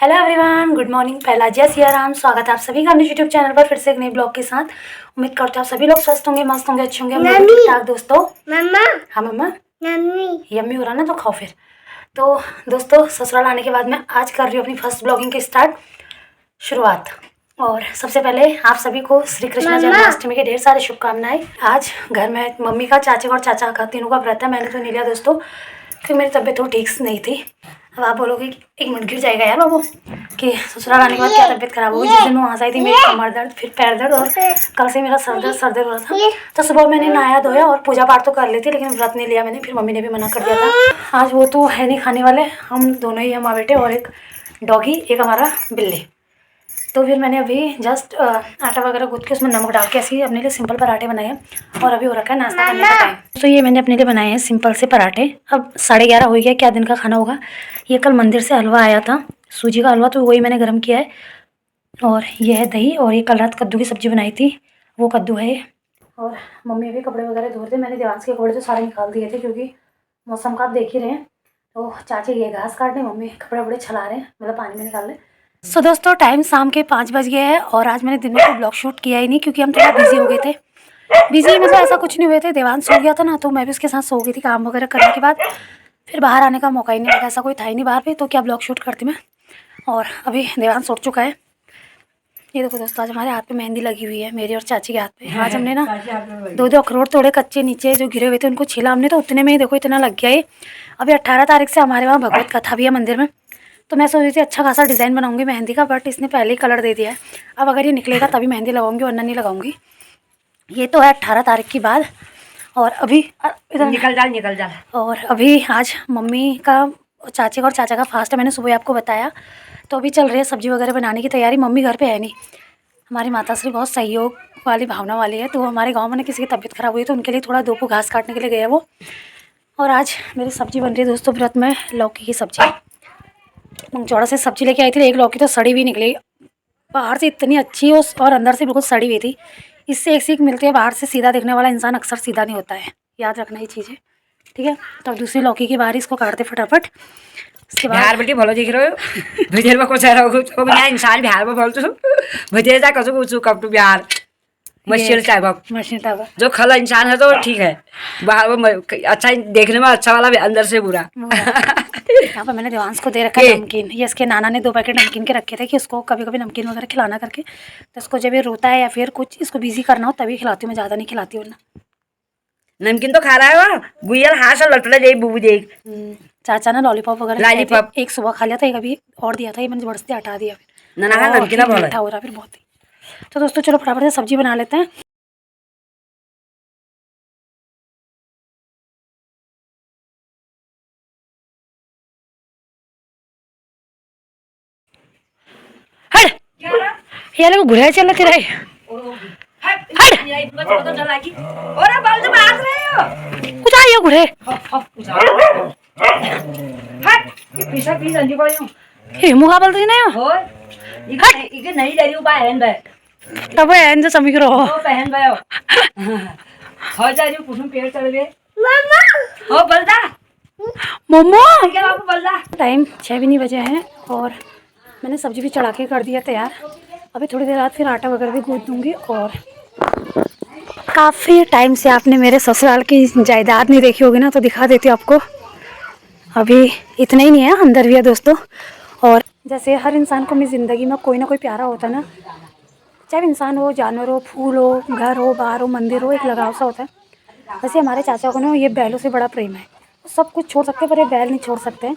Hello everyone, good morning. पहला जय सिया राम। स्वागत है आप सभी का अपने यूट्यूब चैनल पर फिर से एक नए ब्लॉग के साथ। उम्मीद करते हैं आप सभी लोग स्वस्थ होंगे, मस्त होंगे, अच्छे होंगे। मैं भी ठीक ठाक दोस्तों। मम्मा। हाँ मम्मा। मम्मी। यम्मी हो रहा ना, तो खाओ फिर। तो दोस्तों, ससुराल आने के बाद मैं आज कर रही हूँ अपनी फर्स्ट ब्लॉगिंग की शुरुआत। और सबसे पहले आप सभी को श्री कृष्ण जन्माष्टमी के ढेर सारे शुभकामनाएं। आज घर में मम्मी का, चाचा का और चाचा का तीनों का व्रत है। मैंने तो नहीं लिया दोस्तों, क्योंकि मेरी तबीयत थोड़ी ठीक नहीं थी। अब आप बोलोगे कि एक मिनट गिर जाएगा यार बाबू, कि ससुराल आने के बाद क्या तबीयत खराब होगी। जिस दिन मैं वहाँ से आई थी मेरी कमर दर्द, फिर पैर दर्द, और कल से मेरा सर दर्द हो रहा था। तो सुबह मैंने नहाया धोया और पूजा पाठ तो कर ली थी, लेकिन व्रत नहीं लिया मैंने। फिर मम्मी ने भी मना कर दिया था। आज वो तो है नहीं खाने वाले, हम दोनों ही, हम माँ बेटे और एक डॉगी, एक हमारा बिल्ली। तो फिर मैंने अभी जस्ट आटा वगैरह गूँथ के उसमें नमक डाल के ऐसे ही अपने लिए सिंपल पराठे बनाए हैं। और अभी हो रखा है नाश्ता करने का टाइम। तो ये मैंने अपने लिए बनाए हैं सिंपल से पराठे। अब 11:30 हो गया, क्या दिन का खाना होगा। ये कल मंदिर से हलवा आया था, सूजी का हलवा, तो वही मैंने गर्म किया है। और ये है दही, और ये कल रात कद्दू की सब्ज़ी बनाई थी, वो कद्दू है। और मम्मी अभी कपड़े वगैरह धो रहे थे। मैंने देवांश के कपड़े तो सारे निकाल दिए थे, क्योंकि मौसम का आप देख ही रहे हैं। तो चाची ये घास काट रहे, मम्मी कपड़े वपड़े छला रहे हैं, मतलब पानी में निकाल रहे। सो दोस्तों, टाइम शाम के 5 बज गए हैं और आज मैंने दिन में कोई ब्लॉग शूट किया ही नहीं, क्योंकि हम थोड़ा बिजी हो गए थे। बिजी मतलब ऐसा कुछ नहीं हुए थे, देवांश सो गया था ना, तो मैं भी उसके साथ सो गई थी काम वगैरह करने के बाद। फिर बाहर आने का मौका ही नहीं लगा, ऐसा कोई था ही नहीं बाहर पे, तो क्या ब्लॉग शूट करती मैं। और अभी देवांश उठ चुका है। ये देखो दोस्तों, आज हमारे हाथ पे मेहंदी लगी हुई है, मेरी और चाची के हाथ पे। आज हमने ना 2 अखरोट तोड़े कच्चे, नीचे जो गिरे हुए थे उनको छिला हमने, तो उतने में ही देखो इतना लग गया ये। अभी 18 तारीख से हमारे वहाँ भगवत कथा भी है मंदिर में। तो मैं सोच रही थी अच्छा खासा डिज़ाइन बनाऊंगी मेहंदी का, बट इसने पहले ही कलर दे दिया है। अब अगर ये निकलेगा तभी मेहंदी लगाऊंगी, वरना नहीं लगाऊंगी। ये तो है 18 तारीख की बाद। और अभी इधर निकल जा। और अभी आज मम्मी का, चाची का और चाचा का फास्ट है, मैंने सुबह आपको बताया। तो अभी चल रही है सब्जी वगैरह बनाने की तैयारी। मम्मी घर पे है नहीं, हमारी माताश्री बहुत सहयोग वाली भावना वाली है। तो हमारे गाँव में किसी की तबीयत खराब हुई, तो उनके लिए थोड़ा 2 घास काटने के लिए गए हैं वो। और आज मेरी सब्जी बन रही है दोस्तों व्रत में, लौकी की सब्जी। मंगचौड़ा से सब्जी लेके आई थी, एक लौकी तो सड़ी हुई निकली। बाहर से इतनी अच्छी और अंदर से बिल्कुल सड़ी हुई थी। इससे एक सीख मिलती है, बाहर से सीधा दिखने वाला इंसान अक्सर सीधा नहीं होता है, याद रखना ये चीज़ें, ठीक है। तो अब दूसरी लौकी की बारी, इसको काटते फटाफट। उसके बाद बिहार बेटी भलो देख रहे हो, भजेर में कुछ है ना इंसान बिहार में बोलते हो भजेर जा कसो कुछ कब टू Bihar machine type of machine type जो खला इंसान है तो ठीक है, बाहर में अच्छा देखने में अच्छा वाला, अंदर से बुरा। यहाँ पर मैंने देवांश को दे रखा है नमकीन। ये इसके नाना ने 2 पैकेट नमकीन के रखे थे कि उसको कभी कभी नमकीन वगैरह खिलाना करके। तो इसको जब ये रोता है या फिर कुछ इसको बिजी करना हो तभी खिलाती हूँ मैं, ज़्यादा नहीं खिलाती हूँ ना। नमकीन तो खा रहा है वो गुयल हाथ से लटपटा दे बूबू देख। चाचा ने लॉलीपॉप वगैरह लॉलीपॉप एक सुबह खा लिया था, एक अभी और दिया था, ये मैंने जबरदस्ती हटा दिया। फिर ना नमकीन मीठा हो रहा फिर बहुत ही। तो दोस्तों चलो फटाफट से सब्जी बना लेते हैं। ये लोग घुरे चल रहे थे। कुछ आइए घुरे मुगा बोल रही नहीं हो नहीं ले रही पहन बे तब एन जो समी करो पहन बे हो जा रही कुसुम पेड़ चढ़ गए मम्मा हो बलदा मोमो। क्या बाबू बलदा। टाइम 6 भी नहीं बजे हैं और मैंने सब्जी भी चढ़ा के कर दिया तैयार। अभी थोड़ी देर बाद फिर आटा वगैरह भी गूंथ दूंगी। और काफ़ी टाइम से आपने मेरे ससुराल की जायदाद नहीं देखी होगी ना, तो दिखा देती हूँ आपको। अभी इतना ही नहीं है, अंदर भी है दोस्तों। और जैसे हर इंसान को अपनी ज़िंदगी में कोई ना कोई प्यारा होता है ना, चाहे इंसान हो, जानवर हो, फूल हो, घर हो, बाहर हो, मंदिर हो, एक लगाव सा होता है। वैसे हमारे चाचा को ना ये बैलों से बड़ा प्रेम है। सब कुछ छोड़ सकते हैं पर ये बैल नहीं छोड़ सकते हैं।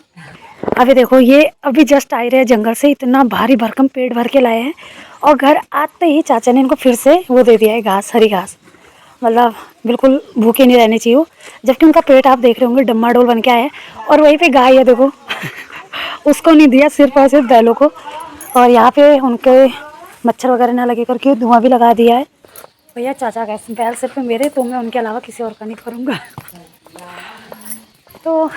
अभी देखो ये अभी जस्ट आए रहे जंगल से, इतना भारी भरकम पेट भर के लाए हैं। और घर आते ही चाचा ने इनको फिर से वो दे दिया है घास, हरी घास। मतलब बिल्कुल भूखे नहीं रहने चाहिए, जबकि उनका पेट आप देख रहे होंगे डम्माडोल बन के आया है। और वहीं पे गाय है देखो उसको नहीं दिया, सिर्फ और सिर्फ बैलों को। और यहाँ पे उनके मच्छर वगैरह ना लगे करके धुआं भी लगा दिया है। भैया चाचा कैसे बैल सिर्फ मेरे, तो मैं उनके अलावा किसी और का नहीं करूँगा। तो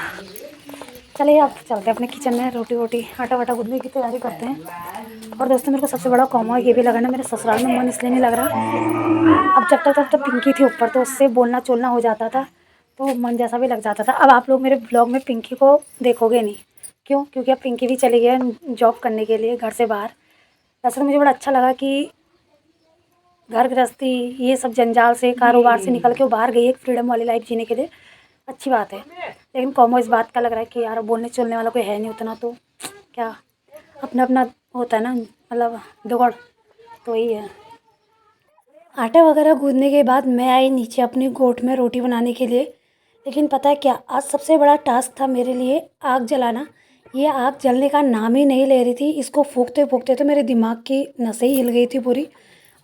चलिए अब चलते हैं अपने किचन में, रोटी वोटी आटा वाटा गूंथने की तैयारी करते हैं। और दोस्तों मेरे को सबसे बड़ा कॉमो ये भी लगा ना, मेरे ससुराल में मन इसलिए नहीं लग रहा। अब जब तक तो पिंकी थी ऊपर, तो उससे बोलना चोलना हो जाता था, तो मन जैसा भी लग जाता था। अब आप लोग मेरे ब्लॉग में पिंकी को देखोगे नहीं, क्यों? क्योंकि अब पिंकी भी चली गई है जॉब करने के लिए घर से बाहर। वैसे तो मुझे बड़ा अच्छा लगा कि घर गृहस्थी ये सब जंजाल से, कारोबार से निकल के वो बाहर गई है एक फ्रीडम वाली लाइफ जीने के लिए। अच्छी बात है। लेकिन कॉमो इस बात का लग रहा है कि यार बोलने चलने वाला कोई है नहीं उतना, तो क्या अपना अपना होता है ना, मतलब दौड़ तो वही है। आटा वगैरह गूँथने के बाद मैं आई नीचे अपनी गोट में रोटी बनाने के लिए। लेकिन पता है क्या, आज सबसे बड़ा टास्क था मेरे लिए आग जलाना। ये आग जलने का नाम ही नहीं ले रही थी। इसको फूँकते फूँकते तो मेरे दिमाग की नसें ही हिल गई थी पूरी,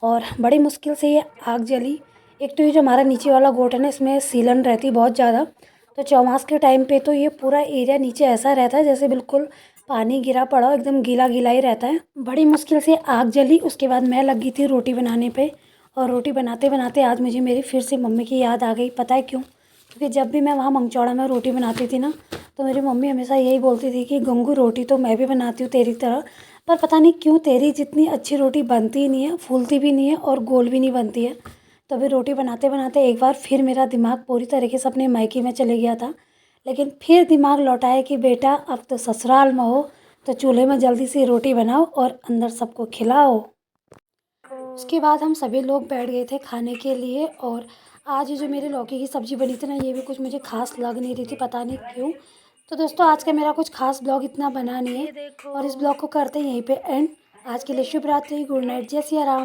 और बड़ी मुश्किल से ये आग जली। एक तो ये जो हमारा नीचे वाला गोट है ना, इसमें सीलन रहती बहुत ज़्यादा, तो चौमास के टाइम पे तो ये पूरा एरिया नीचे ऐसा रहता है जैसे बिल्कुल पानी गिरा पड़ा हो, एकदम गीला गीला ही रहता है। बड़ी मुश्किल से आग जली। उसके बाद मैं लगी थी रोटी बनाने पे, और रोटी बनाते बनाते आज मुझे मेरी फिर से मम्मी की याद आ गई। पता है क्यों? क्योंकि जब भी मैं वहाँ मंगचौड़ा में रोटी बनाती थी ना, तो मेरी मम्मी हमेशा यही बोलती थी कि गंगू रोटी तो मैं भी बनाती हूँ तेरी तरह, पर पता नहीं क्यों तेरी जितनी अच्छी रोटी बनती ही नहीं है, फूलती भी नहीं है और गोल भी नहीं बनती है। तो अभी रोटी बनाते बनाते एक बार फिर मेरा दिमाग पूरी तरीके से अपने मायके में चले गया था। लेकिन फिर दिमाग लौटाया कि बेटा अब तो ससुराल में हो, तो चूल्हे में जल्दी से रोटी बनाओ और अंदर सबको खिलाओ। उसके बाद हम सभी लोग बैठ गए थे खाने के लिए। और आज जो मेरी लौकी की सब्ज़ी बनी थी ना, ये भी कुछ मुझे खास लग नहीं रही थी, पता नहीं क्यों। तो दोस्तों आज का मेरा कुछ खास ब्लॉग इतना बना नहीं है, और इस ब्लॉग को करते हैं यहीं पे एंड। आज के लिए शुभ रात्रि, गुड नाइट, जय सिया राम।